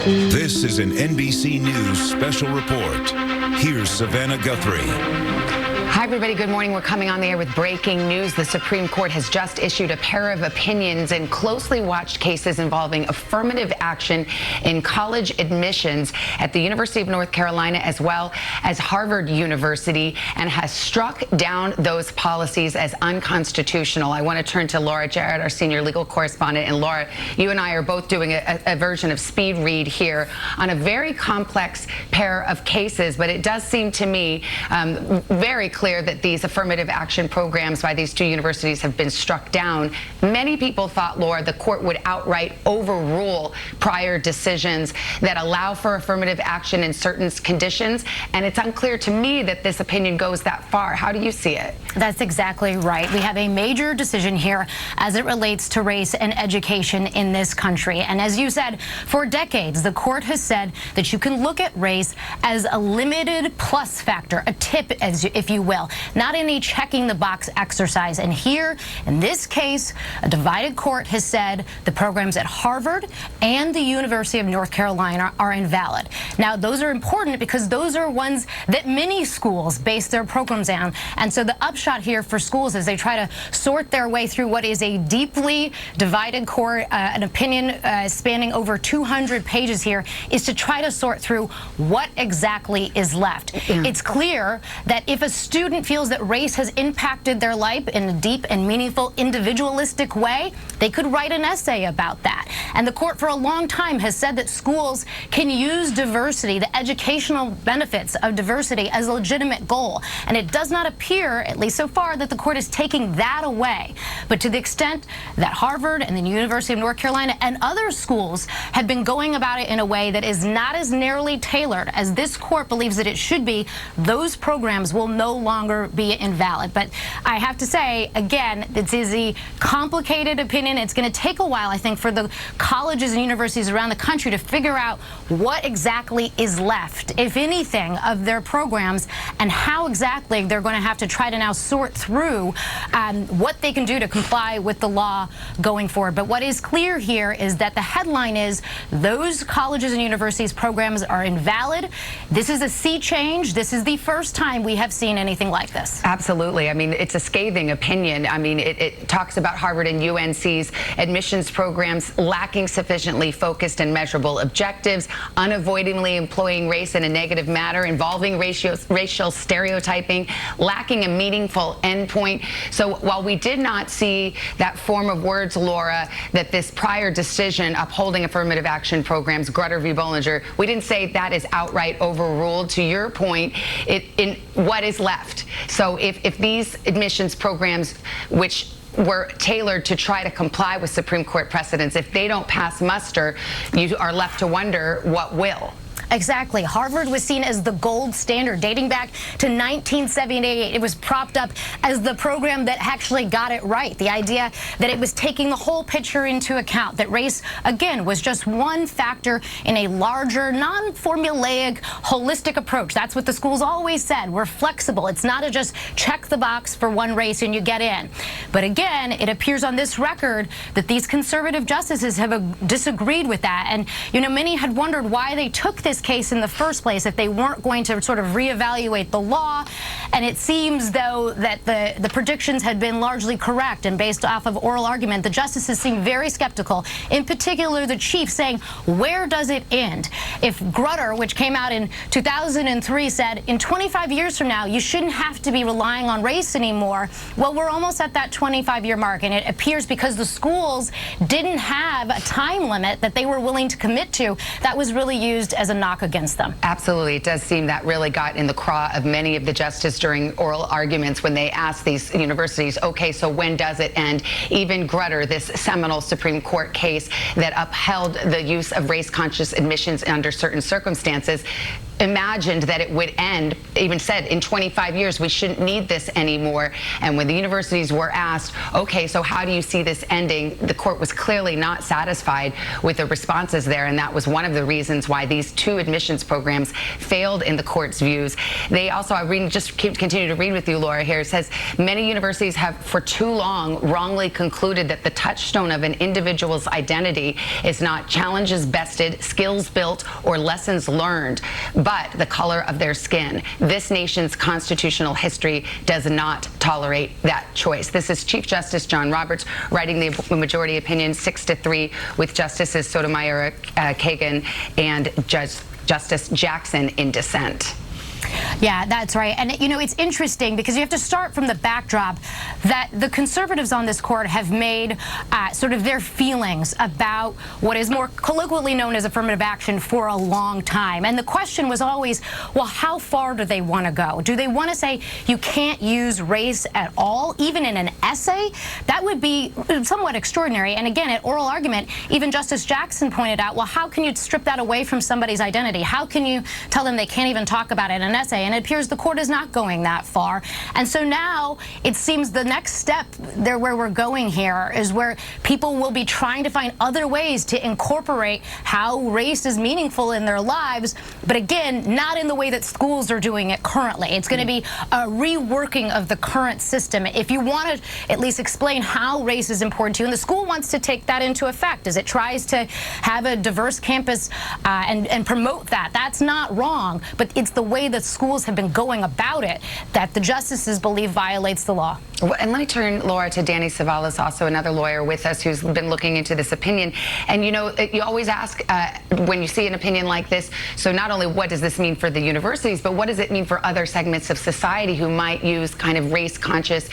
This is an NBC News special report. Here's Savannah Guthrie. Hi, everybody. Good morning. We're coming on the air with breaking news. The Supreme Court has just issued a pair of opinions in closely watched cases involving affirmative action in college admissions at the University of North Carolina as well as Harvard University, and has struck down those policies as unconstitutional. I want to turn to Laura Jarrett, our senior legal correspondent. And Laura, you and I are both doing a version of speed read here on a very complex pair of cases, but it does seem to me very clear that these affirmative action programs by these two universities have been struck down. Many people thought, Laura, the court would outright overrule prior decisions that allow for affirmative action in certain conditions, and it's unclear to me that this opinion goes that far. How do you see it? That's exactly right. We have a major decision here as it relates to race and education in this country. And as you said, for decades, the court has said that you can look at race as a limited plus factor, a tip, if you will, not any checking the box exercise. And here, in this case, a divided court has said the programs at Harvard and the University of North Carolina are invalid. Now, those are important because those are ones that many schools base their programs on. And so the upshot here for schools as they try to sort their way through what is a deeply divided court, an opinion spanning over 200 pages here, is to try to sort through what exactly is left. It's clear that if a student feels that race has impacted their life in a deep and meaningful individualistic way, they could write an essay about that. And the court for a long time has said that schools can use diversity, the educational benefits of diversity, as a legitimate goal. And it does not appear, at least so far, that the court is taking that away. But to the extent that Harvard and the University of North Carolina and other schools have been going about it in a way that is not as narrowly tailored as this court believes that it should be, those programs will no longer be invalid. But I have to say, again, this is a complicated opinion. It's going to take a while, I think, for the colleges and universities around the country to figure out what exactly is left, if anything, of their programs, and how exactly they're going to have to try to now sort through what they can do to comply with the law going forward. But what is clear here is that the headline is those colleges and universities programs are invalid. This is a sea change. This is the first time we have seen anything like this. Absolutely. I mean, it's a scathing opinion. I mean, it talks about Harvard and UNC's admissions programs lacking sufficiently focused and measurable objectives, unavoidably employing race in a negative manner, involving racial stereotyping, lacking a meaningful endpoint. So while we did not see that form of words, Laura, that this prior decision upholding affirmative action programs, Grutter v. Bollinger, we didn't say that is outright overruled. To your point, in what is left. So if these admissions programs, which were tailored to try to comply with Supreme Court precedents, if they don't pass muster, you are left to wonder what will. Exactly. Harvard was seen as the gold standard dating back to 1978. It was propped up as the program that actually got it right. The idea that it was taking the whole picture into account, that race, again, was just one factor in a larger, non-formulaic, holistic approach. That's what the schools always said. We're flexible. It's not a just check the box for one race and you get in. But again, it appears on this record that these conservative justices have disagreed with that. And, you know, many had wondered why they took this case in the first place, if they weren't going to sort of reevaluate the law. And it seems, though, that the predictions had been largely correct, and based off of oral argument, the justices seem very skeptical, in particular the chief, saying, where does it end? If Grutter, which came out in 2003, said in 25 years from now you shouldn't have to be relying on race anymore, well, we're almost at that 25-year mark, and it appears because the schools didn't have a time limit that they were willing to commit to, that was really used as a knock against them. Absolutely. It does seem that really got in the craw of many of the justices during oral arguments when they asked these universities, okay, so when does it end? Even Grutter, this seminal Supreme Court case that upheld the use of race-conscious admissions under certain circumstances, imagined that it would end, even said in 25 years we shouldn't need this anymore. And when the universities were asked, okay, so how do you see this ending, the court was clearly not satisfied with the responses there, and that was one of the reasons why these two admissions programs failed in the court's views. They also, continue to read with you, Laura, here. It says, many universities have for too long wrongly concluded that the touchstone of an individual's identity is not challenges bested, skills built, or lessons learned, but the color of their skin. This nation's constitutional history does not tolerate that choice. This is Chief Justice John Roberts writing the majority opinion 6-3 with Justices Sotomayor, Kagan, and Justice Jackson in dissent. Yeah, that's right. And, you know, it's interesting because you have to start from the backdrop that the conservatives on this court have made sort of their feelings about what is more colloquially known as affirmative action for a long time. And the question was always, well, how far do they want to go? Do they want to say you can't use race at all, even in an essay? That would be somewhat extraordinary. And again, at oral argument, even Justice Jackson pointed out, well, how can you strip that away from somebody's identity? How can you tell them they can't even talk about it in an essay? And it appears the court is not going that far. And so now it seems the next step there where we're going here is where people will be trying to find other ways to incorporate how race is meaningful in their lives, but again, not in the way that schools are doing it currently. It's going to be a reworking of the current system. If you want to at least explain how race is important to you, and the school wants to take that into effect as it tries to have a diverse campus and promote that. That's not wrong, but it's the way that schools have been going about it that the justices believe violates the law. Well, and let me turn, Laura, to Danny Savalas, also another lawyer with us who's been looking into this opinion. And, you know, you always ask when you see an opinion like this, so not only what does this mean for the universities, but what does it mean for other segments of society who might use kind of race-conscious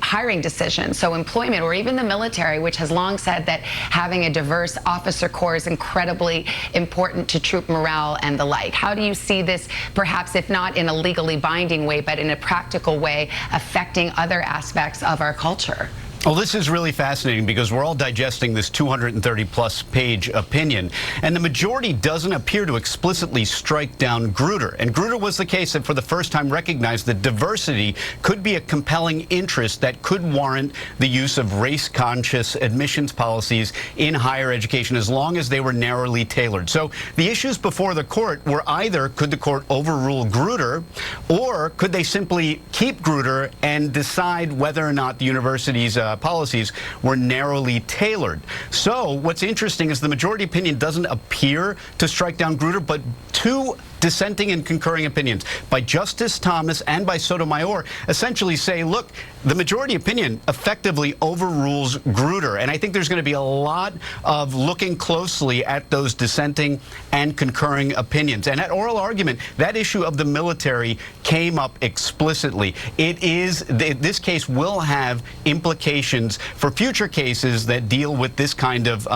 hiring decisions? So employment, or even the military, which has long said that having a diverse officer corps is incredibly important to troop morale and the like. How do you see this, perhaps if not in a legally binding way, but in a practical way, affecting other aspects of our culture? Well, this is really fascinating because we're all digesting this 230-plus page opinion, and the majority doesn't appear to explicitly strike down Grutter. And Grutter was the case that for the first time recognized that diversity could be a compelling interest that could warrant the use of race-conscious admissions policies in higher education as long as they were narrowly tailored. So the issues before the court were either could the court overrule Grutter, or could they simply keep Grutter and decide whether or not the university's policies were narrowly tailored. So what's interesting is the majority opinion doesn't appear to strike down Grutter, but two dissenting and concurring opinions by Justice Thomas and by Sotomayor essentially say, look, the majority opinion effectively overrules Grutter. And I think there's going to be a lot of looking closely at those dissenting and concurring opinions. And at oral argument, that issue of the military came up explicitly. This case will have implications for future cases that deal with this kind of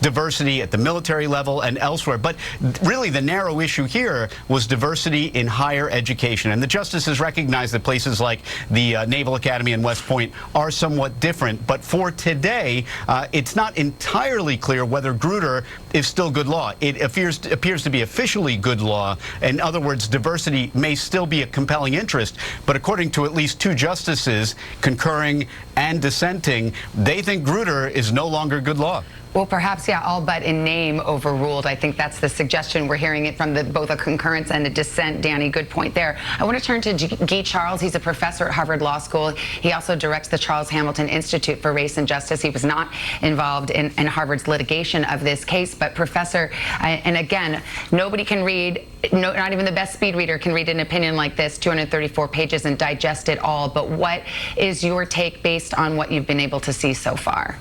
diversity at the military level and elsewhere. But really the narrow issue here was diversity in higher education. And the justices recognize that places like the Naval Academy and West Point are somewhat different. But for today, it's not entirely clear whether Grutter is still good law. It appears to be officially good law. In other words, diversity may still be a compelling interest. But according to at least two justices, concurring and dissenting, they think Grutter is no longer good law. Well, perhaps, yeah, all but in name overruled. I think that's the suggestion. We're hearing it from both a concurrence and a dissent. Danny, good point there. I want to turn to Guy Charles. He's a professor at Harvard Law School. He also directs the Charles Hamilton Institute for Race and Justice. He was not involved in Harvard's litigation of this case. But, Professor, and again, nobody can read, not even the best speed reader can read an opinion like this, 234 pages, and digest it all. But what is your take based on what you've been able to see so far?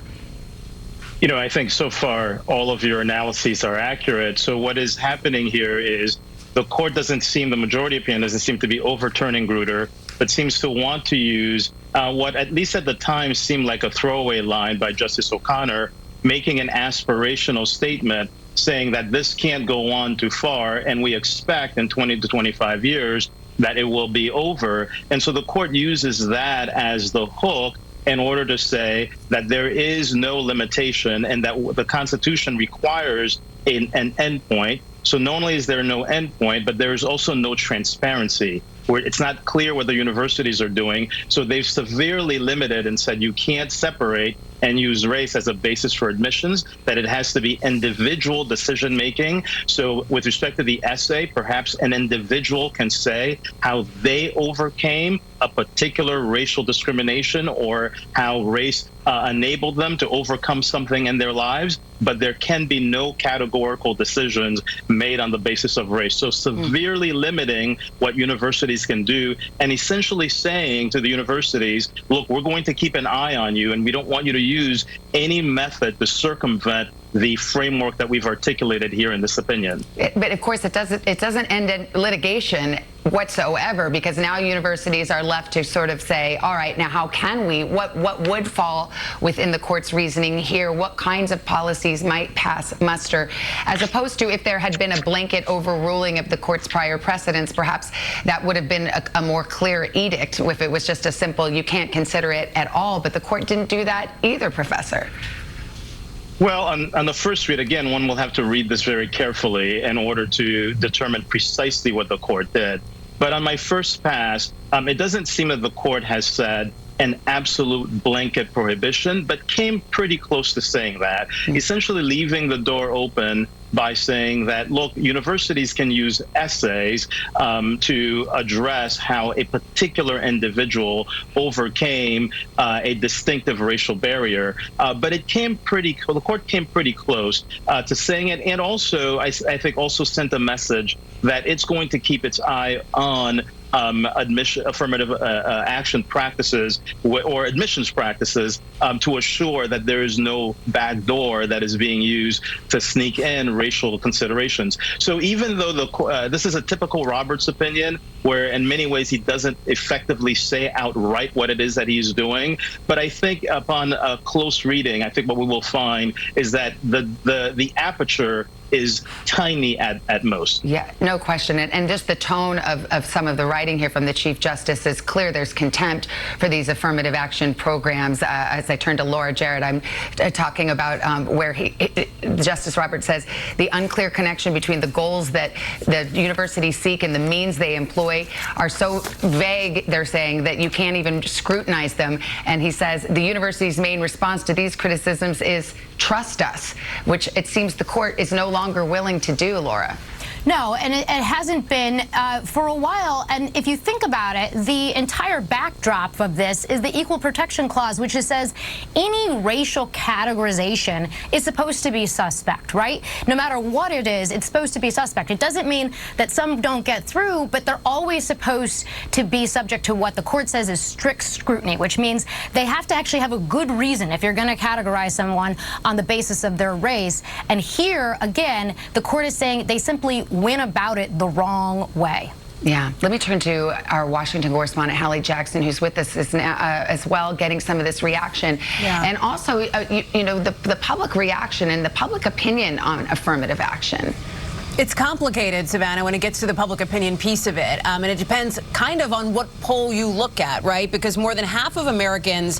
You know, I think so far all of your analyses are accurate. So what is happening here is the court the majority opinion doesn't seem to be overturning Grutter, but seems to want to use what at least at the time seemed like a throwaway line by Justice O'Connor, making an aspirational statement saying that this can't go on too far, and we expect in 20 to 25 years that it will be over. And so the court uses that as the hook in order to say that there is no limitation and that the Constitution requires an endpoint. So not only is there no endpoint, but there is also no transparency, where it's not clear what the universities are doing. So they've severely limited and said you can't separate and use race as a basis for admissions, that it has to be individual decision making. So with respect to the essay, perhaps an individual can say how they overcame a particular racial discrimination or how race enabled them to overcome something in their lives, but there can be no categorical decisions made on the basis of race. So severely limiting what universities can do and essentially saying to the universities, look, we're going to keep an eye on you and we don't want you to use any method to circumvent the framework that we've articulated here in this opinion. But of course, it doesn't end in litigation whatsoever, because now universities are left to sort of say, all right, now how can we, what would fall within the court's reasoning here? What kinds of policies might pass muster, as opposed to if there had been a blanket overruling of the court's prior precedents, perhaps that would have been a more clear edict if it was just a simple, you can't consider it at all. But the court didn't do that either, Professor. Well, on the first read, again, one will have to read this very carefully in order to determine precisely what the court did. But on my first pass, it doesn't seem that the court has said an absolute blanket prohibition, but came pretty close to saying that, essentially leaving the door open by saying that, look, universities can use essays to address how a particular individual overcame a distinctive racial barrier. But it came the court came pretty close to saying it, and also, I think, also sent a message that it's going to keep its eye on affirmative action practices or admissions practices to assure that there is no backdoor that is being used to sneak in racial considerations. So even though this is a typical Roberts opinion, where in many ways he doesn't effectively say outright what it is that he's doing, but I think upon a close reading, I think what we will find is that the aperture is tiny at most. Yeah, no question. And just the tone of some of the writing here from the Chief Justice is clear. There's contempt for these affirmative action programs. As I turn to Laura Jarrett, I'm talking about where Justice Roberts says the unclear connection between the goals that the universities seek and the means they employ are so vague, they're saying, that you can't even scrutinize them. And he says the university's main response to these criticisms is trust us, which it seems the court is no longer willing to do, Laura. No, and it hasn't been for a while. And if you think about it, the entire backdrop of this is the Equal Protection Clause, which says any racial categorization is supposed to be suspect, right? No matter what it is, it's supposed to be suspect. It doesn't mean that some don't get through, but they're always supposed to be subject to what the court says is strict scrutiny, which means they have to actually have a good reason if you're going to categorize someone on the basis of their race. And here, again, the court is saying they simply went about it the wrong way. Yeah. Let me turn to our Washington correspondent, Hallie Jackson, who's with us as well, getting some of this reaction. Yeah. And also, you know, the public reaction and the public opinion on affirmative action. It's complicated, Savannah, when it gets to the public opinion piece of it. And it depends kind of on what poll you look at, right? Because more than half of Americans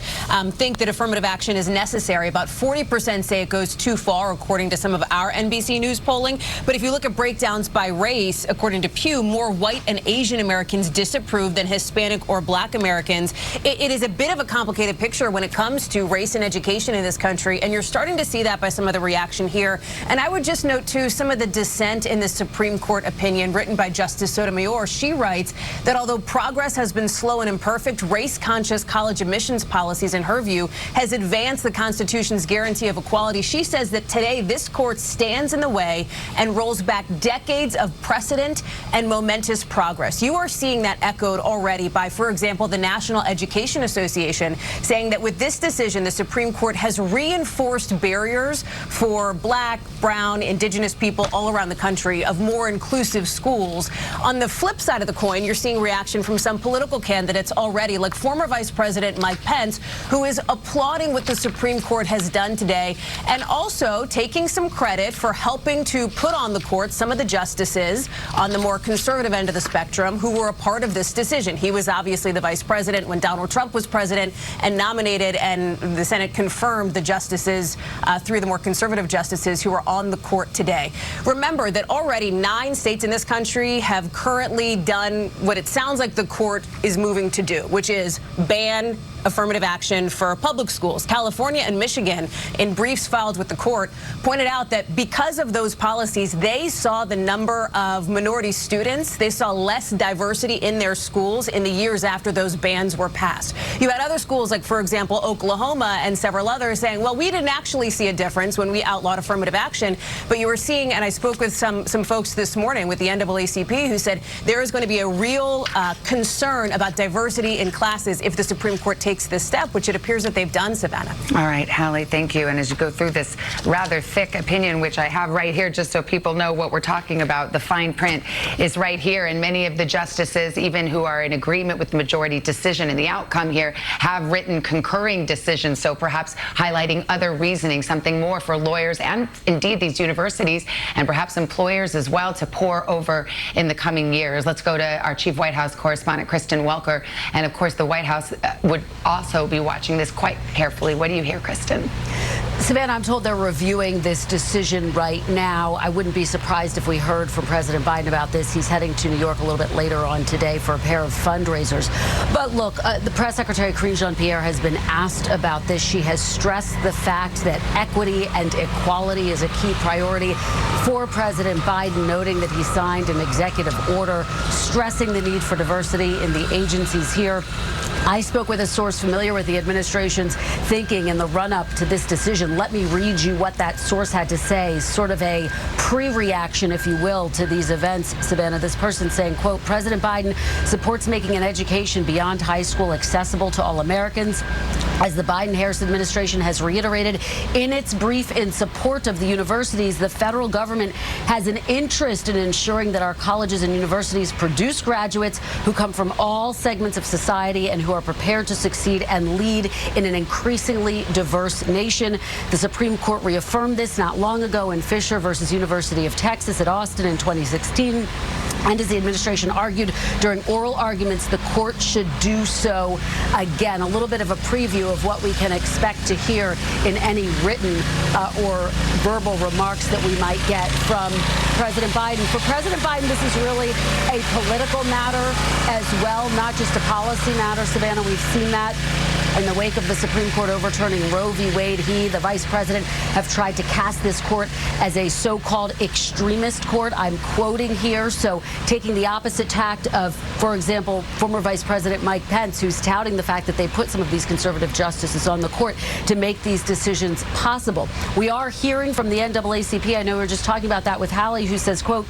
think that affirmative action is necessary. About 40% say it goes too far, according to some of our NBC News polling. But if you look at breakdowns by race, according to Pew, more white and Asian Americans disapprove than Hispanic or black Americans. It is a bit of a complicated picture when it comes to race and education in this country. And you're starting to see that by some of the reaction here. And I would just note, too, some of the dissent in the Supreme Court opinion written by Justice Sotomayor. She writes that although progress has been slow and imperfect, race-conscious college admissions policies, in her view, has advanced the Constitution's guarantee of equality. She says that today this court stands in the way and rolls back decades of precedent and momentous progress. You are seeing that echoed already by, for example, the National Education Association, saying that with this decision, the Supreme Court has reinforced barriers for black, brown, indigenous people all around the country of more inclusive schools. On the flip side of the coin, you're seeing reaction from some political candidates already, like former Vice President Mike Pence, who is applauding what the Supreme Court has done today, and also taking some credit for helping to put on the court some of the justices on the more conservative end of the spectrum who were a part of this decision. He was obviously the vice president when Donald Trump was president and nominated, and the Senate confirmed the justices, 3 of the more conservative justices who are on the court today. Remember that that already 9 states in this country have currently done what it sounds like the court is moving to do, which is ban affirmative action for public schools. California and Michigan, in briefs filed with the court, pointed out that because of those policies, they saw the number of minority students, they saw less diversity in their schools in the years after those bans were passed. You had other schools like, for example, Oklahoma and several others saying, well, we didn't actually see a difference when we outlawed affirmative action, but you were seeing, and I spoke with some folks this morning with the NAACP who said there is going to be a real concern about diversity in classes if the Supreme Court takes this step, which it appears that they've done, Savannah. All right, Hallie, thank you. And as you go through this rather thick opinion, which I have right here just so people know what we're talking about, the fine print is right here. And many of the justices, even who are in agreement with the majority decision and the outcome here, have written concurring decisions. So perhaps highlighting other reasoning, something more for lawyers and indeed these universities and perhaps employers as well to pore over in the coming years. Let's go to our chief White House correspondent, Kristen Welker. And of course, the White House would also be watching this quite carefully. What do you hear, Kristen? Savannah, I'm told they're reviewing this decision right now. I wouldn't be surprised if we heard from President Biden about this. He's heading to New York a little bit later on today for a pair of fundraisers. But look, the press secretary, Karine Jean-Pierre, has been asked about this. She has stressed the fact that equity and equality is a key priority for President Biden, noting that he signed an executive order stressing the need for diversity in the agencies here. I spoke with a source familiar with the administration's thinking in the run-up to this decision. Let me read you what that source had to say, sort of a pre-reaction, if you will, to these events, Savannah. This person saying, quote, President Biden supports making an education beyond high school accessible to all Americans. As the Biden-Harris administration has reiterated in its brief in support of the universities, the federal government has an interest in ensuring that our colleges and universities produce graduates who come from all segments of society and who are prepared to succeed and lead in an increasingly diverse nation. The Supreme Court reaffirmed this not long ago in Fisher versus University of Texas at Austin in 2016. And as the administration argued during oral arguments, the court should do so again. A little bit of a preview of what we can expect to hear in any written or verbal remarks that we might get from President Biden. For President Biden, this is really a political matter as well, not just a policy matter. Savannah, we've seen that in the wake of the Supreme Court overturning Roe v. Wade. He, the vice president, have tried to cast this court as a so-called extremist court. I'm quoting here, so taking the opposite tact of, for example, former Vice President Mike Pence, who's touting the fact that they put some of these conservative justices on the court to make these decisions possible. We are hearing from the NAACP. I know we were just talking about that with Hallie, who says, quote,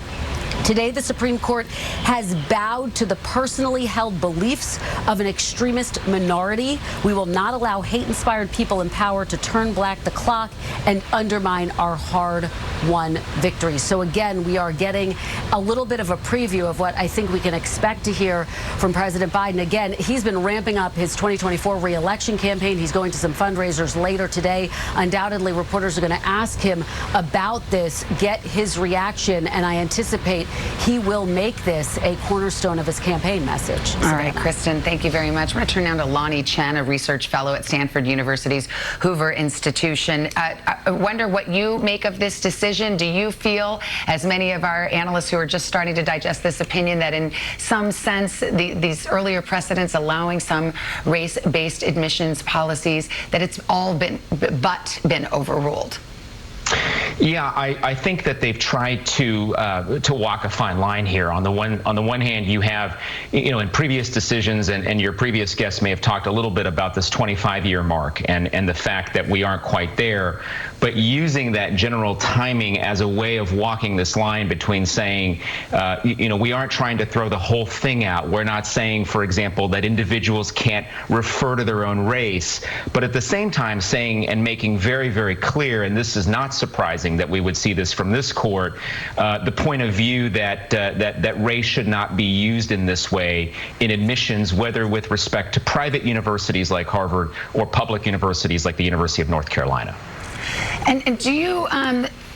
today, the Supreme Court has bowed to the personally held beliefs of an extremist minority. We will not allow hate-inspired people in power to turn back the clock and undermine our hard-won victories. So again, we are getting a little bit of a preview of what I think we can expect to hear from President Biden. Again, he's been ramping up his 2024 re-election campaign. He's going to some fundraisers later today. Undoubtedly, reporters are going to ask him about this, get his reaction, and I anticipate he will make this a cornerstone of his campaign message. All right, Kristen, thank you very much. I'm going to turn now to Lonnie Chen, a research fellow at Stanford University's Hoover Institution. I wonder what you make of this decision. Do you feel, as many of our analysts who are just starting to digest this opinion, that in some sense these earlier precedents allowing some race-based admissions policies, that it's all been overruled? Yeah, I think that they've tried to walk a fine line here. On the one hand, you have, in previous decisions, and your previous guests may have talked a little bit about this 25-year mark and the fact that we aren't quite there, but using that general timing as a way of walking this line between saying, we aren't trying to throw the whole thing out. We're not saying, for example, that individuals can't refer to their own race, but at the same time saying and making very, very clear, and this is not surprising that we would see this from this court, the point of view that race should not be used in this way in admissions, whether with respect to private universities like Harvard or public universities like the University of North Carolina. And do you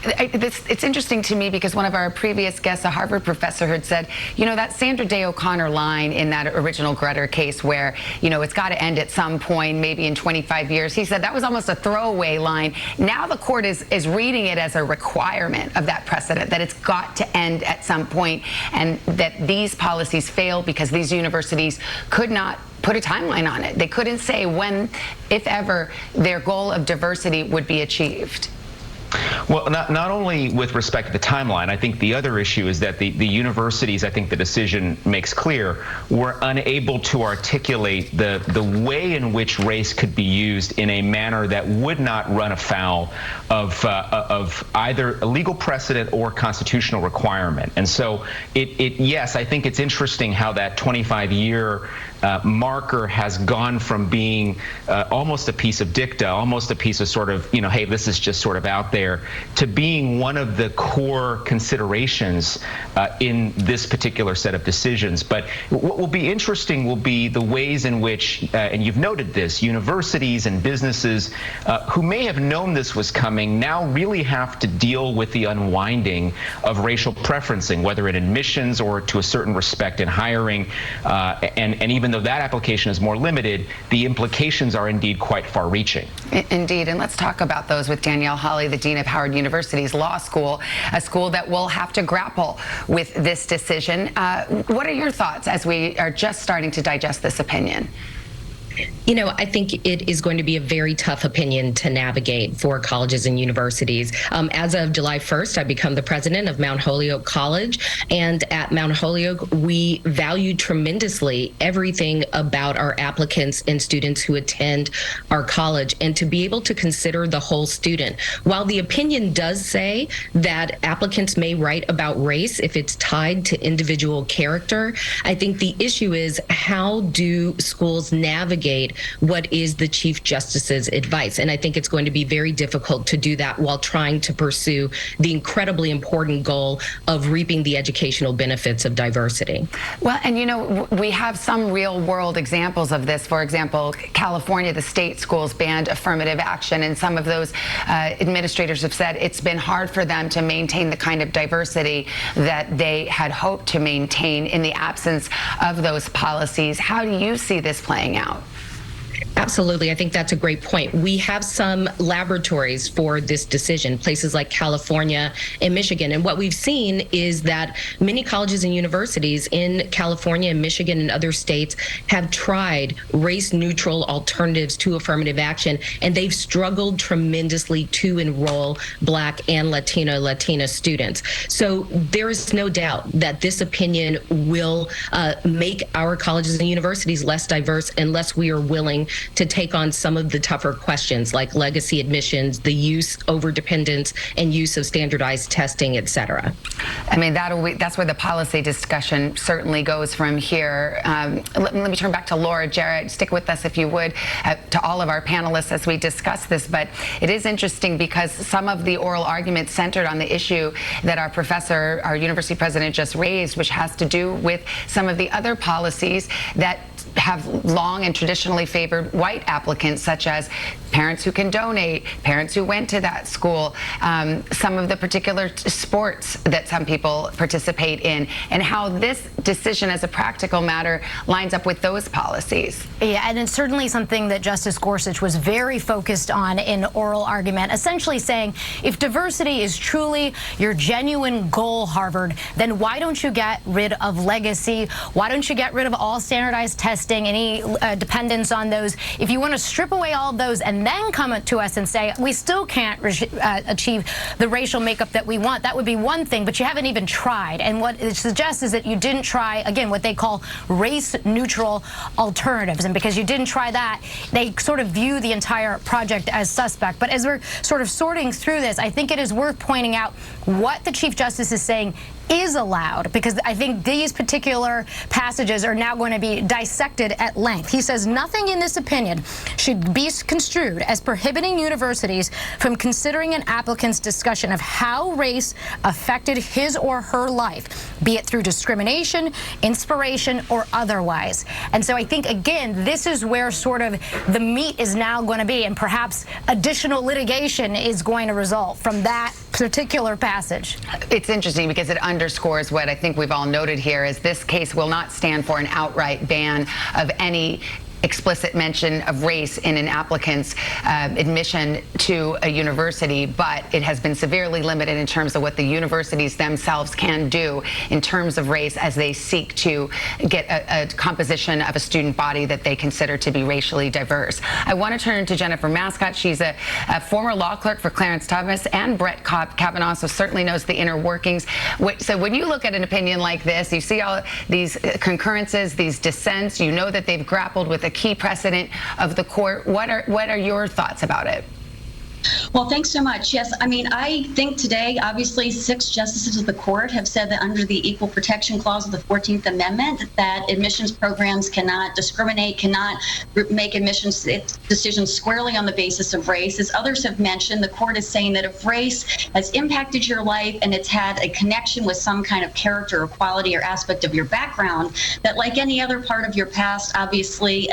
it's interesting to me because one of our previous guests, a Harvard professor, had said, you know, that Sandra Day O'Connor line in that original Grutter case where, you know, it's got to end at some point, maybe in 25 years. He said that was almost a throwaway line. Now the court is reading it as a requirement of that precedent, that it's got to end at some point, and that these policies fail because these universities could not put a timeline on it. They couldn't say when, if ever, their goal of diversity would be achieved. Well, not only with respect to the timeline, I think the other issue is that the universities, I think the decision makes clear, were unable to articulate the way in which race could be used in a manner that would not run afoul of either a legal precedent or constitutional requirement. And so yes, I think it's interesting how that 25-year marker has gone from being almost a piece of dicta, almost a piece of sort of, you know, hey, this is just sort of out there, to being one of the core considerations in this particular set of decisions. But what will be interesting will be the ways in which, and you've noted this, universities and businesses who may have known this was coming now really have to deal with the unwinding of racial preferencing, whether in admissions or to a certain respect in hiring, and even though that application is more limited, the implications are indeed quite far-reaching. Indeed, and let's talk about those with Danielle Hawley, the Dean of Howard University's Law School, a school that will have to grapple with this decision. What are your thoughts as we are just starting to digest this opinion? You know, I think it is going to be a very tough opinion to navigate for colleges and universities. As of July 1st, I become the president of Mount Holyoke College. And at Mount Holyoke, we value tremendously everything about our applicants and students who attend our college, and to be able to consider the whole student. While the opinion does say that applicants may write about race if it's tied to individual character, I think the issue is, how do schools navigate what is the Chief Justice's advice? And I think it's going to be very difficult to do that while trying to pursue the incredibly important goal of reaping the educational benefits of diversity. Well, and you know, we have some real world examples of this. For example, California, the state schools banned affirmative action, and some of those administrators have said it's been hard for them to maintain the kind of diversity that they had hoped to maintain in the absence of those policies. How do you see this playing out? Absolutely. I think that's a great point. We have some laboratories for this decision, places like California and Michigan. And what we've seen is that many colleges and universities in California and Michigan and other states have tried race-neutral alternatives to affirmative action, and they've struggled tremendously to enroll Black and Latina students. So there is no doubt that this opinion will make our colleges and universities less diverse unless we are willing to take on some of the tougher questions like legacy admissions, the use, overdependence, and use of standardized testing, et cetera. I mean, that's where the policy discussion certainly goes from here. Let me turn back to Laura Jarrett. Stick with us if you would, to all of our panelists as we discuss this. But it is interesting because some of the oral arguments centered on the issue that our professor, our university president, just raised, which has to do with some of the other policies that have long and traditionally favored white applicants, such as parents who can donate, parents who went to that school, some of the particular sports that some people participate in, and how this decision as a practical matter lines up with those policies. Yeah, and it's certainly something that Justice Gorsuch was very focused on in oral argument, essentially saying, if diversity is truly your genuine goal, Harvard, then why don't you get rid of legacy? Why don't you get rid of all standardized testing, any dependence on those? If you want to strip away all of those and then come to us and say, we still can't achieve the racial makeup that we want, that would be one thing, but you haven't even tried. And what it suggests is that you didn't try, again, what they call race-neutral alternatives. And because you didn't try that, they sort of view the entire project as suspect. But as we're sort of sorting through this, I think it is worth pointing out what the Chief Justice is saying is allowed, because I think these particular passages are now going to be dissected at length. He says nothing in this opinion should be construed as prohibiting universities from considering an applicant's discussion of how race affected his or her life, be it through discrimination, inspiration, or otherwise. And so I think, again, this is where sort of the meat is now going to be, and perhaps additional litigation is going to result from that particular passage? It's interesting because it underscores what I think we've all noted here is this case will not stand for an outright ban of any explicit mention of race in an applicant's admission to a university, but it has been severely limited in terms of what the universities themselves can do in terms of race as they seek to get a composition of a student body that they consider to be racially diverse. I want to turn to Jennifer Mascott. She's a former law clerk for Clarence Thomas and Brett Kavanaugh, so certainly knows the inner workings. So when you look at an opinion like this, you see all these concurrences, these dissents, you know that they've grappled with a key precedent of the court. What are your thoughts about it? Well, thanks so much. Yes, I mean, I think today, obviously, 6 justices of the court have said that under the Equal Protection Clause of the 14th Amendment, that admissions programs cannot discriminate, cannot make admissions decisions squarely on the basis of race. As others have mentioned, the court is saying that if race has impacted your life and it's had a connection with some kind of character or quality or aspect of your background, that like any other part of your past, obviously,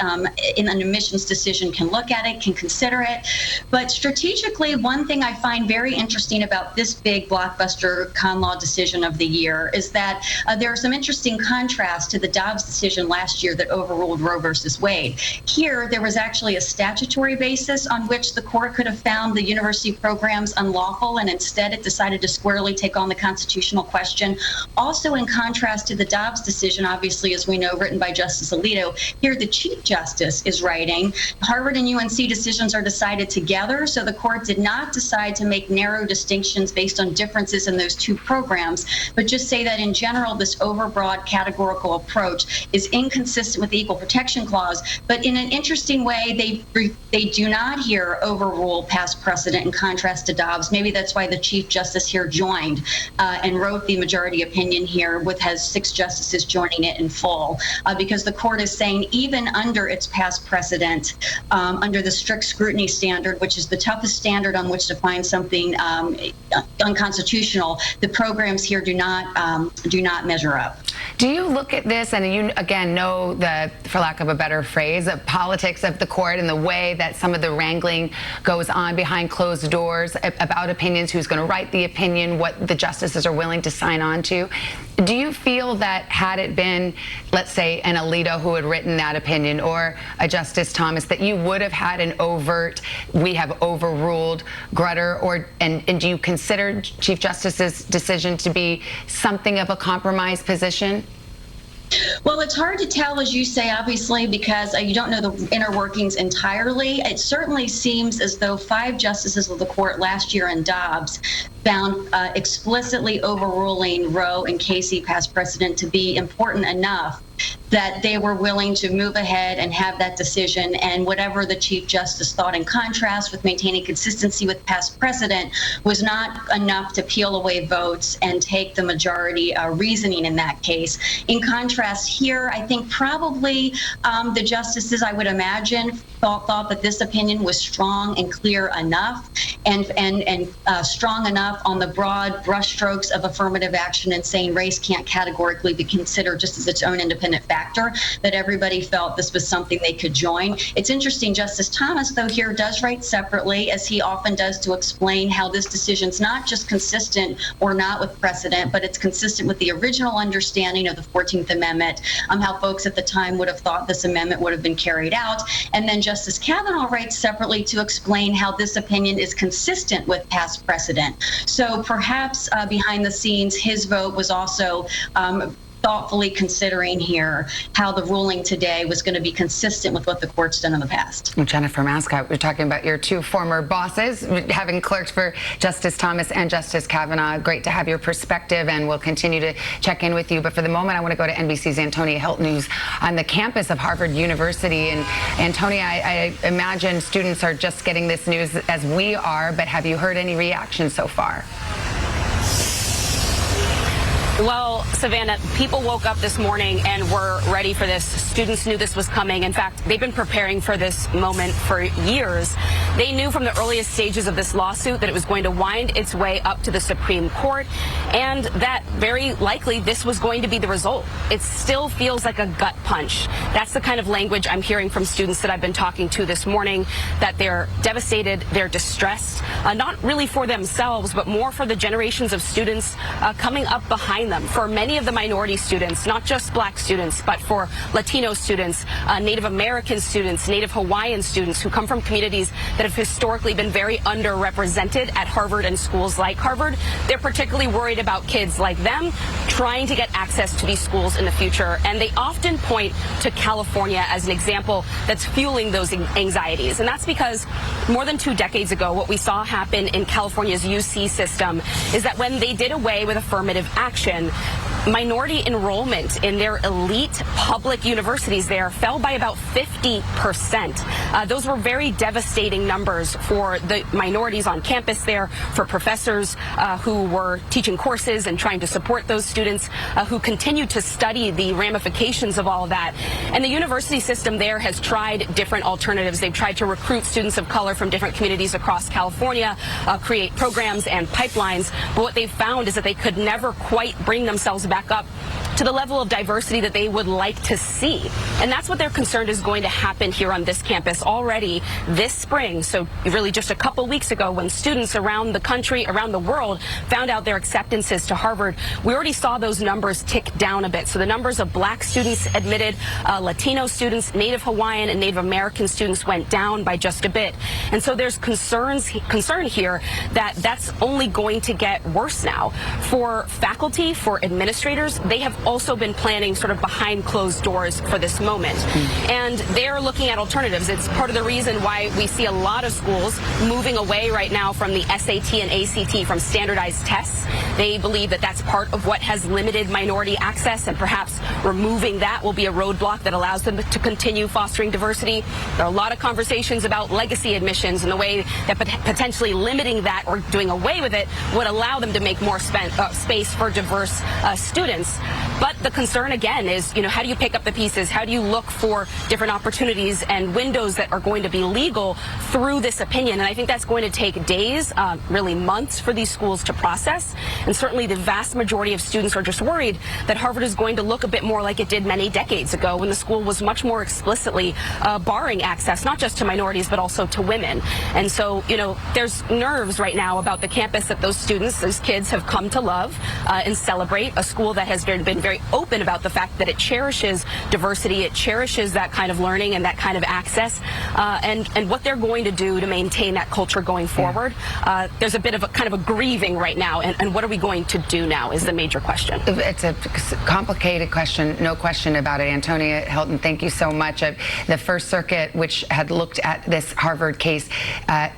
in an admissions decision can look at it, can consider it. But strategically, one thing I find very interesting about this big blockbuster con law decision of the year is that there are some interesting contrasts to the Dobbs decision last year that overruled Roe versus Wade. Here, there was actually a statutory basis on which the court could have found the university programs unlawful, and instead it decided to squarely take on the constitutional question. Also, in contrast to the Dobbs decision, obviously, as we know, written by Justice Alito, here the Chief Justice is writing, Harvard and UNC decisions are decided together, so the court did not decide to make narrow distinctions based on differences in those two programs, but just say that in general, this overbroad categorical approach is inconsistent with the Equal Protection Clause. But in an interesting way, they do not here overrule past precedent in contrast to Dobbs. Maybe that's why the Chief Justice here joined and wrote the majority opinion here, with has 6 justices joining it in full, because the court is saying even under its past precedent, under the strict scrutiny standard, which is the toughest standard on which to find something unconstitutional, the programs here do not measure up. Do you look at this, and you again know the, for lack of a better phrase, the politics of the court and the way that some of the wrangling goes on behind closed doors about opinions, who's going to write the opinion, what the justices are willing to sign on to? Do you feel that had it been, let's say, an Alito who had written that opinion, or a Justice Thomas, that you would have had an overt, we have overruled Grutter, and do you consider Chief Justice's decision to be something of a compromise position? Well, it's hard to tell, as you say, obviously, because you don't know the inner workings entirely. It certainly seems as though 5 justices of the court last year in Dobbs found explicitly overruling Roe and Casey past precedent to be important enough that they were willing to move ahead and have that decision, and whatever the Chief Justice thought in contrast with maintaining consistency with past precedent was not enough to peel away votes and take the majority reasoning in that case. In contrast here, I think probably the justices, I would imagine, thought that this opinion was strong and clear enough and strong enough on the broad brushstrokes of affirmative action and saying race can't categorically be considered just as its own independent factor, that everybody felt this was something they could join. It's interesting, Justice Thomas, though, here does write separately, as he often does, to explain how this decision's not just consistent or not with precedent, but it's consistent with the original understanding of the 14th Amendment, how folks at the time would have thought this amendment would have been carried out. And then Justice Kavanaugh writes separately to explain how this opinion is consistent with past precedent. So perhaps behind the scenes, his vote was also thoughtfully considering here how the ruling today was going to be consistent with what the court's done in the past. Jennifer Mascott, we're talking about your 2 former bosses, having clerked for Justice Thomas and Justice Kavanaugh. Great to have your perspective, and we'll continue to check in with you. But for the moment, I want to go to NBC's Antonia Hilton, who's on the campus of Harvard University. And Antonia, I imagine students are just getting this news as we are, but have you heard any reaction so far? Well, Savannah, people woke up this morning and were ready for this. Students knew this was coming. In fact, they've been preparing for this moment for years. They knew from the earliest stages of this lawsuit that it was going to wind its way up to the Supreme Court, and that very likely this was going to be the result. It still feels like a gut punch. That's the kind of language I'm hearing from students that I've been talking to this morning, that they're devastated, they're distressed, not really for themselves, but more for the generations of students coming up behind them. For many of the minority students, not just black students, but for Latino students, Native American students, Native Hawaiian students who come from communities that have historically been very underrepresented at Harvard and schools like Harvard. They're particularly worried about kids like them trying to get access to these schools in the future. And they often point to California as an example that's fueling those anxieties. And that's because more than 2 decades ago, what we saw happen in California's UC system is that when they did away with affirmative action, minority enrollment in their elite public universities there fell by about 50%. Those were very devastating numbers for the minorities on campus there, for professors who were teaching courses and trying to support those students who continue to study the ramifications of all of that. And the university system there has tried different alternatives. They've tried to recruit students of color from different communities across California, create programs and pipelines. But what they've found is that they could never quite bring themselves back up to the level of diversity that they would like to see. And that's what they're concerned is going to happen here on this campus already this spring. So really just a couple weeks ago, when students around the country, around the world, found out their acceptances to Harvard, we already saw those numbers tick down a bit. So the numbers of black students admitted, Latino students, Native Hawaiian and Native American students went down by just a bit. And so there's concern here that that's only going to get worse now. For faculty, for administrators, they have also been planning sort of behind closed doors for this moment. And they're looking at alternatives. It's part of the reason why we see a lot of schools moving away right now from the SAT and ACT, from standardized tests. They believe that that's part of what has limited minority access, and perhaps removing that will be a roadblock that allows them to continue fostering diversity. There are a lot of conversations about legacy admissions and the way that potentially limiting that or doing away with it would allow them to make more space for diverse students. But the concern, again, is, how do you pick up the pieces? How do you look for different opportunities and windows that are going to be legal through this opinion? And I think that's going to take days, really months, for these schools to process. And certainly the vast majority of students are just worried that Harvard is going to look a bit more like it did many decades ago, when the school was much more explicitly barring access, not just to minorities, but also to women. And so, there's nerves right now about the campus that those students, those kids have come to love and celebrate, a school that has been very open about the fact that it cherishes diversity, it cherishes that kind of learning and that kind of access, and what they're going to do to maintain that culture going forward. There's a bit of a kind of a grieving right now, and what are we going to do now is the major question. It's a complicated question, no question about it. Antonia Hilton, thank you so much. The First Circuit, which had looked at this Harvard case,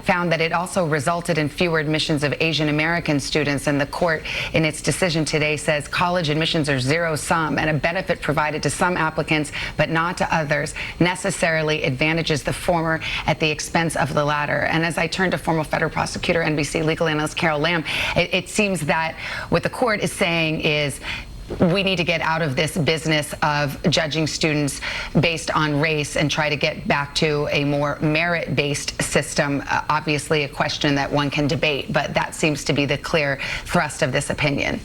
found that it also resulted in fewer admissions of Asian American students, and the court in its decision today says college admissions are zero-sum, and a benefit provided to some applicants but not to others necessarily advantages the former at the expense of the latter. And as I turn to former federal prosecutor, NBC legal analyst Carol Lamb, it seems that what the court is saying is we need to get out of this business of judging students based on race and try to get back to a more merit-based system. Obviously a question that one can debate, but that seems to be the clear thrust of this opinion.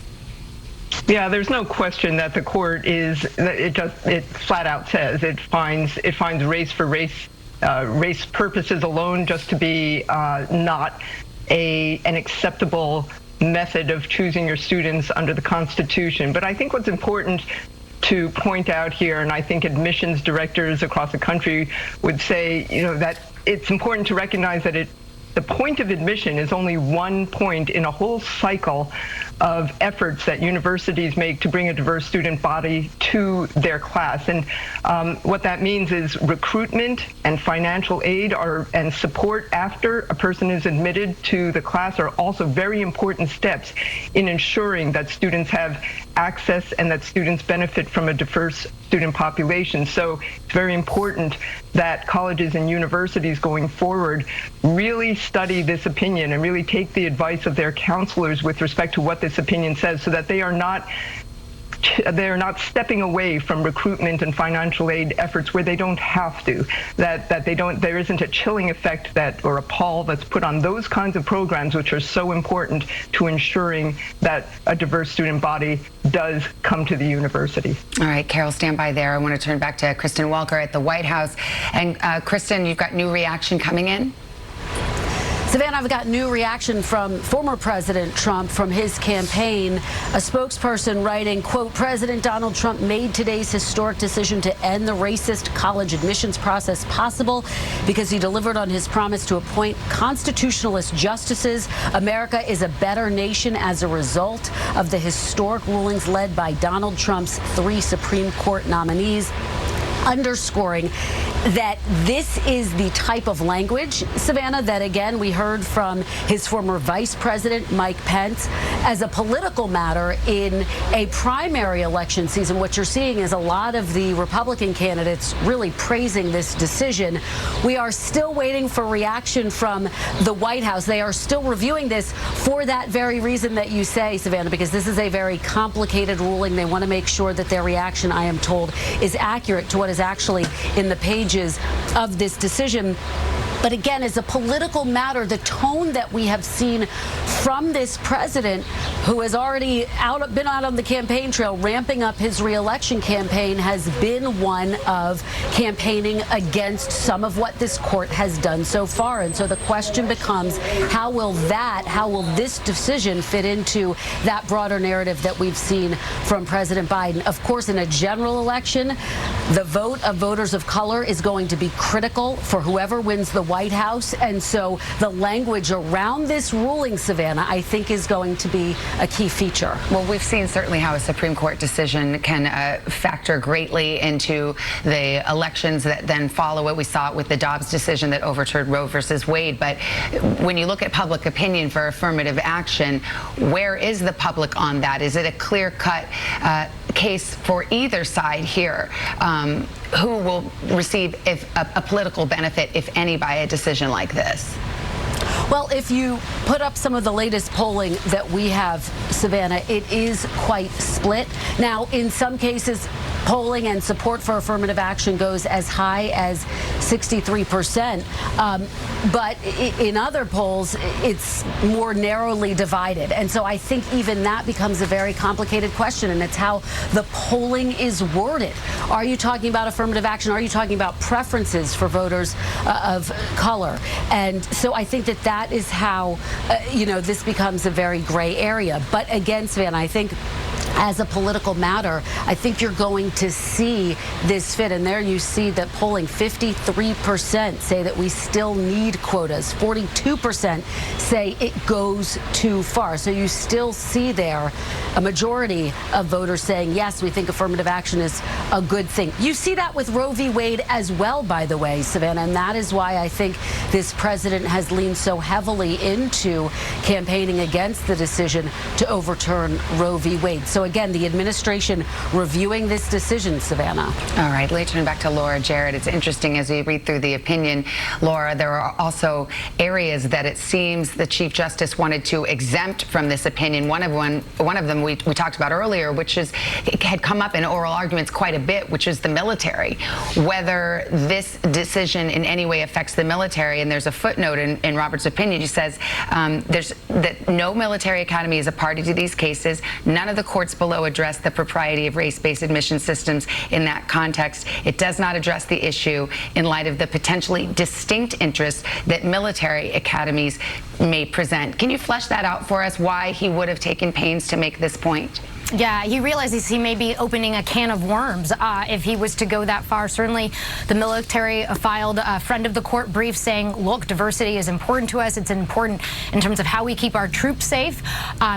Yeah, there's no question that the court it flat out says it finds race for race purposes alone just to be not an acceptable method of choosing your students under the Constitution. But I think what's important to point out here, and I think admissions directors across the country would say, that it's important to recognize that the point of admission is only one point in a whole cycle of efforts that universities make to bring a diverse student body to their class. And what that means is recruitment and financial aid and support after a person is admitted to the class are also very important steps in ensuring that students have access and that students benefit from a diverse student population. So it's very important that colleges and universities going forward really study this opinion and really take the advice of their counselors with respect to what this opinion says, so that they are not they're not stepping away from recruitment and financial aid efforts where they don't have to, that there isn't a chilling effect or a pall that's put on those kinds of programs which are so important to ensuring that a diverse student body does come to the university. All right, Carol, stand by there. I want to turn back to Kristen Welker at the White House. And Kristen, you've got new reaction coming in? Savannah, I've got new reaction from former President Trump from his campaign. A spokesperson writing, quote, President Donald Trump made today's historic decision to end the racist college admissions process possible because he delivered on his promise to appoint constitutionalist justices. America is a better nation as a result of the historic rulings led by Donald Trump's 3 Supreme Court nominees, underscoring that this is the type of language, Savannah, that again we heard from his former vice president, Mike Pence, as a political matter in a primary election season. What you're seeing is a lot of the Republican candidates really praising this decision. We are still waiting for reaction from the White House. They are still reviewing this for that very reason that you say, Savannah, because this is a very complicated ruling. They want to make sure that their reaction, I am told, is accurate to what is actually in the pages of this decision. But again, as a political matter, the tone that we have seen from this president, who has already been out on the campaign trail, ramping up his reelection campaign, has been one of campaigning against some of what this court has done so far. And so the question becomes, how will this decision fit into that broader narrative that we've seen from President Biden? Of course, in a general election, the vote of voters of color is going to be critical for whoever wins the White House. And so the language around this ruling, Savannah, I think is going to be a key feature. Well, we've seen certainly how a Supreme Court decision can factor greatly into the elections that then follow it. We saw it with the Dobbs decision that overturned Roe versus Wade. But when you look at public opinion for affirmative action, where is the public on that? Is it a clear-cut case for either side here? Who will receive a political benefit, if any, by a decision like this? Well, if you put up some of the latest polling that we have, Savannah, it is quite split. Now, in some cases, polling and support for affirmative action goes as high as 63%. But in other polls, it's more narrowly divided. And so I think even that becomes a very complicated question, and it's how the polling is worded. Are you talking about affirmative action? Are you talking about preferences for voters of color? And so I think that is how, this becomes a very gray area. But again, Savannah, I think as a political matter, I think you're going to see this fit. And there you see that polling, 53% say that we still need quotas. 42% say it goes too far. So you still see there a majority of voters saying, yes, we think affirmative action is a good thing. You see that with Roe v. Wade as well, by the way, Savannah. And that is why I think this president has leaned so heavily into campaigning against the decision to overturn Roe v. Wade. So again, the administration reviewing this decision, Savannah. All right, let me turn back to Laura Jarrett. It's interesting as we read through the opinion, Laura, there are also areas that it seems the Chief Justice wanted to exempt from this opinion. One of them we talked about earlier, which is it had come up in oral arguments quite a bit, which is the military. Whether this decision in any way affects the military, and there's a footnote in Robert's opinion. He says that no military academy is a party to these cases. None of the courts below address the propriety of race-based admission systems in that context. It does not address the issue in light of the potentially distinct interests that military academies may present. Can you flesh that out for us, why he would have taken pains to make this point? Yeah, he realizes he may be opening a can of worms if he was to go that far. Certainly, the military filed a friend of the court brief saying, look, diversity is important to us. It's important in terms of how we keep our troops safe,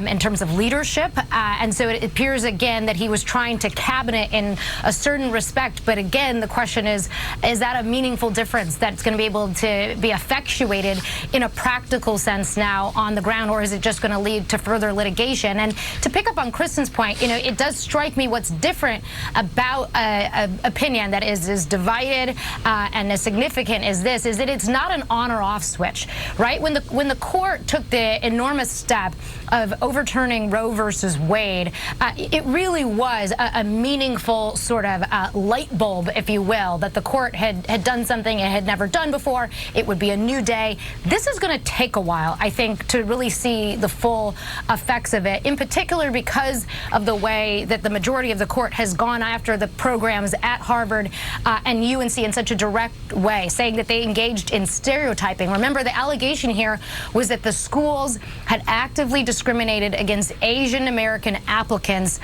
in terms of leadership. And so it appears, again, that he was trying to cabinet in a certain respect. But again, the question is that a meaningful difference that's going to be able to be effectuated in a practical sense now on the ground, or is it just going to lead to further litigation? And to pick up on Kristen's point, it does strike me what's different about an opinion that is as divided and as significant as this is that it's not an on or off switch, right? When the court took the enormous step of overturning Roe versus Wade, it really was a meaningful sort of light bulb, if you will, that the court had done something it had never done before. It would be a new day. This is going to take a while, I think, to really see the full effects of it, in particular because of the way that the majority of the court has gone after the programs at Harvard and UNC in such a direct way, saying that they engaged in stereotyping. Remember, the allegation here was that the schools had actively discriminated against Asian American applicants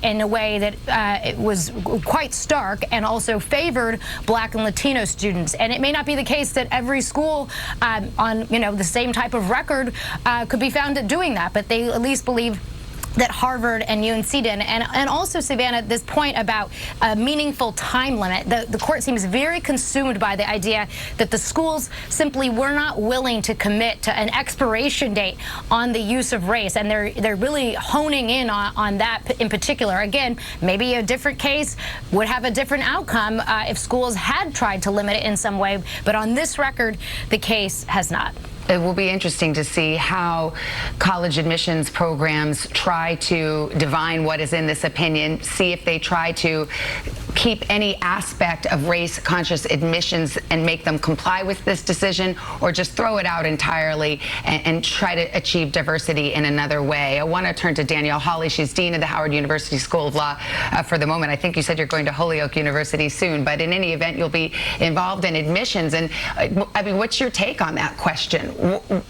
in a way that it was quite stark, and also favored Black and Latino students. And it may not be the case that every school on the same type of record could be found at doing that, but they at least believe that Harvard and UNC did. And also, Savannah, this point about a meaningful time limit. The court seems very consumed by the idea that the schools simply were not willing to commit to an expiration date on the use of race, and they're really honing in on that in particular. Again, maybe a different case would have a different outcome if schools had tried to limit it in some way, but on this record, the case has not. It will be interesting to see how college admissions programs try to divine what is in this opinion, see if they try to keep any aspect of race-conscious admissions and make them comply with this decision, or just throw it out entirely and try to achieve diversity in another way. I want to turn to Danielle Hawley. She's Dean of the Howard University School of Law for the moment. I think you said you're going to Holyoke University soon, but in any event, you'll be involved in admissions. And I mean, what's your take on that question?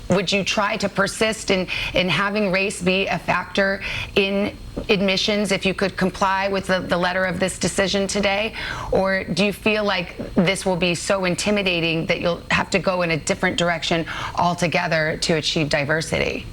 Would you try to persist in having race be a factor in admissions if you could comply with the letter of this decision today? Or do you feel like this will be so intimidating that you'll have to go in a different direction altogether to achieve diversity?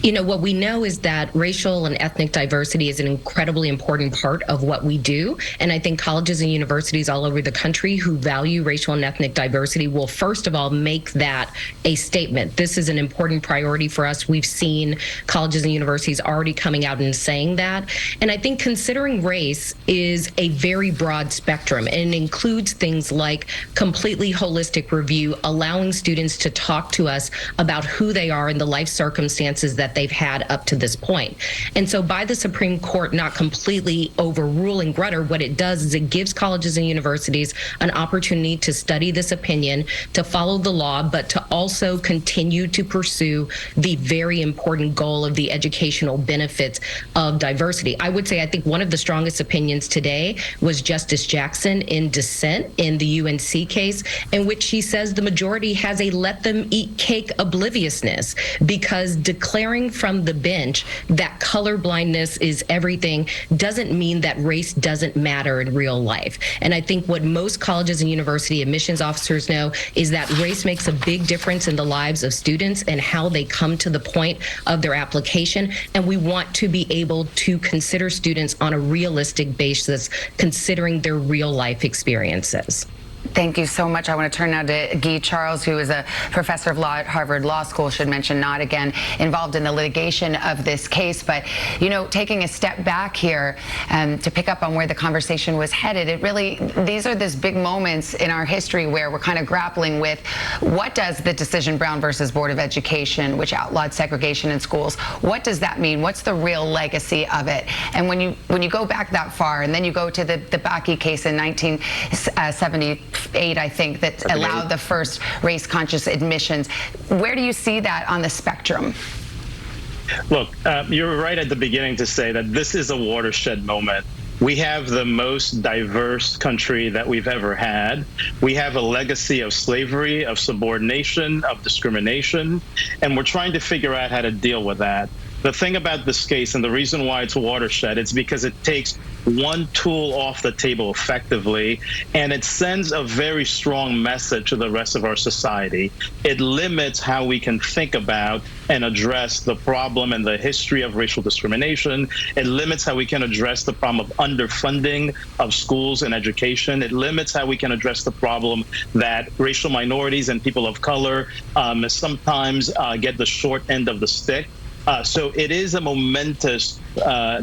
You know, what we know is that racial and ethnic diversity is an incredibly important part of what we do. And I think colleges and universities all over the country who value racial and ethnic diversity will, first of all, make that a statement. This is an important priority for us. We've seen colleges and universities already coming out and saying that. And I think considering race is a very broad spectrum, and it includes things like completely holistic review, allowing students to talk to us about who they are and the life circumstances that they've had up to this point. And so by the Supreme Court not completely overruling Grutter, what it does is it gives colleges and universities an opportunity to study this opinion, to follow the law, but to also continue to pursue the very important goal of the educational benefits of diversity. I would say I think one of the strongest opinions today was Justice Jackson in dissent in the UNC case, in which she says the majority has a let them eat cake obliviousness, because declaring from the bench that color blindness is everything doesn't mean that race doesn't matter in real life. And I think what most colleges and university admissions officers know is that race makes a big difference in the lives of students and how they come to the point of their application. And we want to be able to consider students on a realistic basis, considering their real life experiences. Thank you so much. I want to turn now to Guy Charles, who is a professor of law at Harvard Law School, should mention, not again involved in the litigation of this case. But, you know, taking a step back here to pick up on where the conversation was headed, it really, these are these big moments in our history where we're kind of grappling with what does the decision Brown versus Board of Education, which outlawed segregation in schools, what does that mean? What's the real legacy of it? And when you go back that far, and then you go to the Bakke case in 1978, I think, that allowed the first race-conscious admissions. Where do you see that on the spectrum? Look, you're right at the beginning to say that this is a watershed moment. We have the most diverse country that we've ever had. We have a legacy of slavery, of subordination, of discrimination, and we're trying to figure out how to deal with that. The thing about this case, and the reason why it's a watershed, it's because it takes one tool off the table effectively, and it sends a very strong message to the rest of our society. It limits how we can think about and address the problem and the history of racial discrimination. It limits how we can address the problem of underfunding of schools and education. It limits how we can address the problem that racial minorities and people of color sometimes get the short end of the stick. So it is a momentous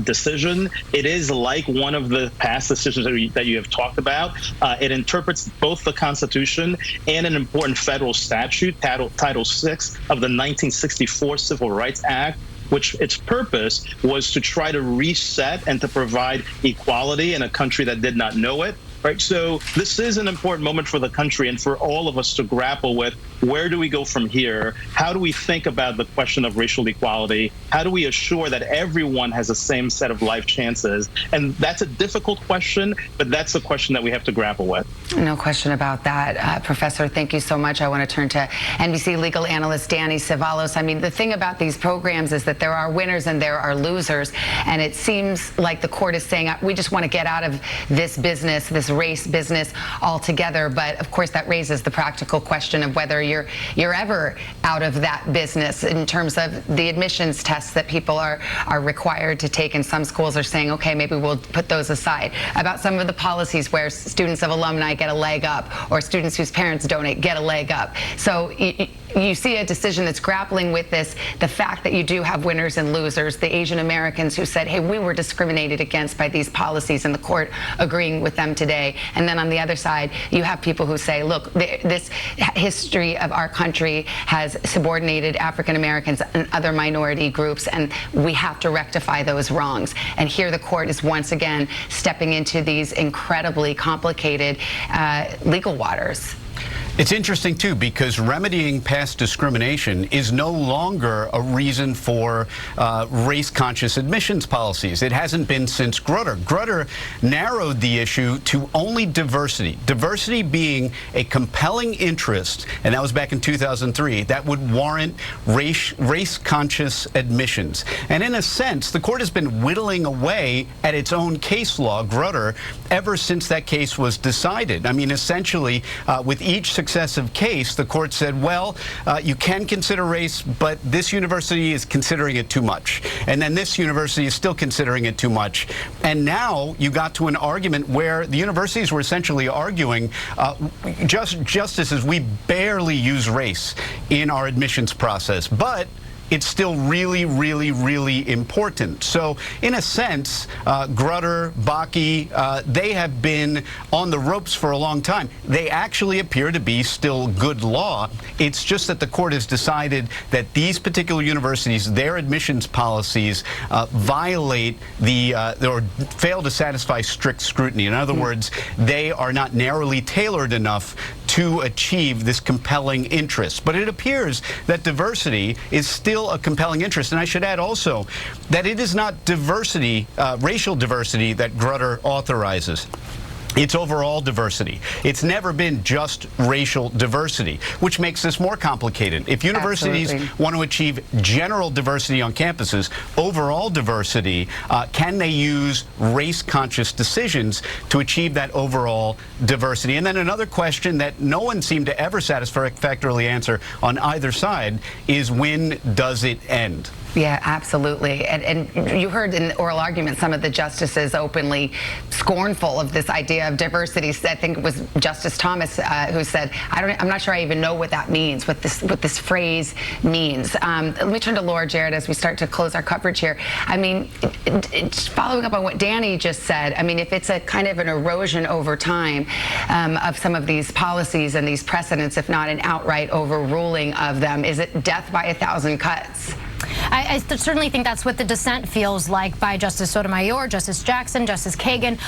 decision. It is like one of the past decisions that you have talked about. It interprets both the Constitution and an important federal statute, Title VI of the 1964 Civil Rights Act, which its purpose was to try to reset and to provide equality in a country that did not know it. Right. So this is an important moment for the country and for all of us to grapple with. Where do we go from here? How do we think about the question of racial equality? How do we assure that everyone has the same set of life chances? And that's a difficult question, but that's a question that we have to grapple with. No question about that. Professor, thank you so much. I want to turn to NBC legal analyst Danny Cevallos. I mean, the thing about these programs is that there are winners and there are losers. And it seems like the court is saying, we just want to get out of this business, this race business altogether. But of course, that raises the practical question of whether you're ever out of that business in terms of the admissions tests that people are required to take. And some schools are saying, okay, maybe we'll put those aside. About some of the policies where students of alumni get a leg up or students whose parents donate get a leg up. So you see a decision that's grappling with this, the fact that you do have winners and losers, the Asian Americans who said, hey, we were discriminated against by these policies, and the court agreeing with them today. And then on the other side, you have people who say, look, this history of our country has subordinated African Americans and other minority groups, and we have to rectify those wrongs. And here the court is once again stepping into these incredibly complicated legal waters. It's interesting, too, because remedying past discrimination is no longer a reason for race-conscious admissions policies. It hasn't been since Grutter. Grutter narrowed the issue to only diversity. Diversity being a compelling interest, and that was back in 2003, that would warrant race-conscious admissions. And in a sense, the court has been whittling away at its own case law, Grutter, ever since that case was decided. I mean, essentially, with each successive case, the court said, well, you can consider race, but this university is considering it too much. And then this university is still considering it too much. And now you got to an argument where the universities were essentially arguing, justices, we barely use race in our admissions process, but it's still really, really, really important. So in a sense, Grutter, Bakke, they have been on the ropes for a long time. They actually appear to be still good law. It's just that the court has decided that these particular universities, their admissions policies violate or fail to satisfy strict scrutiny. In other words, they are not narrowly tailored enough to achieve this compelling interest. But it appears that diversity is still a compelling interest. And I should add also that it is not diversity, racial diversity, that Grutter authorizes. It's overall diversity. It's never been just racial diversity, which makes this more complicated. If universities want to achieve general diversity on campuses, overall diversity, can they use race-conscious decisions to achieve that overall diversity? And then another question that no one seemed to ever satisfactorily answer on either side is, when does it end? Yeah, absolutely. And you heard in the oral argument some of the justices openly scornful of this idea of diversity. I think it was Justice Thomas who said, I'm not sure I even know what that means, what this phrase means. Let me turn to Laura Jarrett as we start to close our coverage here. I mean, following up on what Danny just said, I mean, if it's a kind of an erosion over time of some of these policies and these precedents, if not an outright overruling of them, is it death by 1,000 cuts? I certainly think that's what the dissent feels like by Justice Sotomayor, Justice Jackson, Justice Kagan.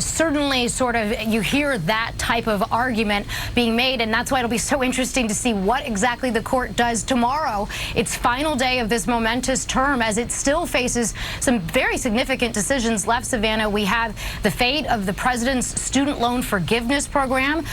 Certainly sort of you hear that type of argument being made, and that's why it'll be so interesting to see what exactly the court does tomorrow. Its final day of this momentous term, as it still faces some very significant decisions left, Savannah. We have the fate of the president's student loan forgiveness program,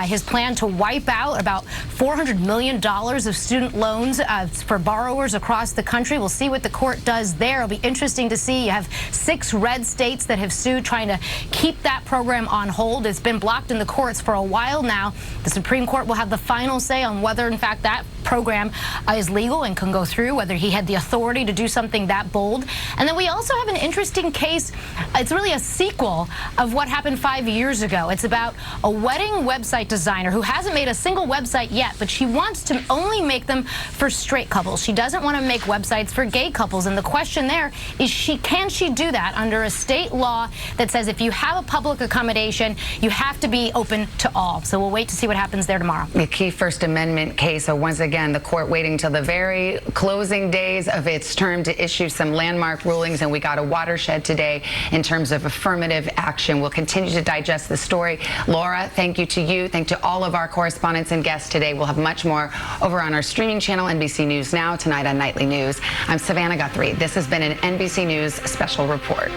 his plan to wipe out about $400 million of student loans for borrowers across the country. We'll see what the court does there. It'll be interesting to see. You have 6 red states that have sued, trying to keep that program on hold. It's been blocked in the courts for a while now. The Supreme Court will have the final say on whether, in fact, that program is legal and can go through, whether he had the authority to do something that bold. And then we also have an interesting case. It's really a sequel of what happened 5 years ago. It's about a wedding website designer who hasn't made a single website yet, but she wants to only make them for straight couples. She doesn't want to make websites for gay couples. And the question there is, can she do that under a state law that says if you have a public accommodation, you have to be open to all? So we'll wait to see what happens there tomorrow. The key First Amendment case, so once again, again, the court waiting till the very closing days of its term to issue some landmark rulings, and we got a watershed today in terms of affirmative action. We'll continue to digest the story. Laura, thank you to you. Thank you to all of our correspondents and guests today. We'll have much more over on our streaming channel, NBC News Now, tonight on Nightly News. I'm Savannah Guthrie. This has been an NBC News Special Report.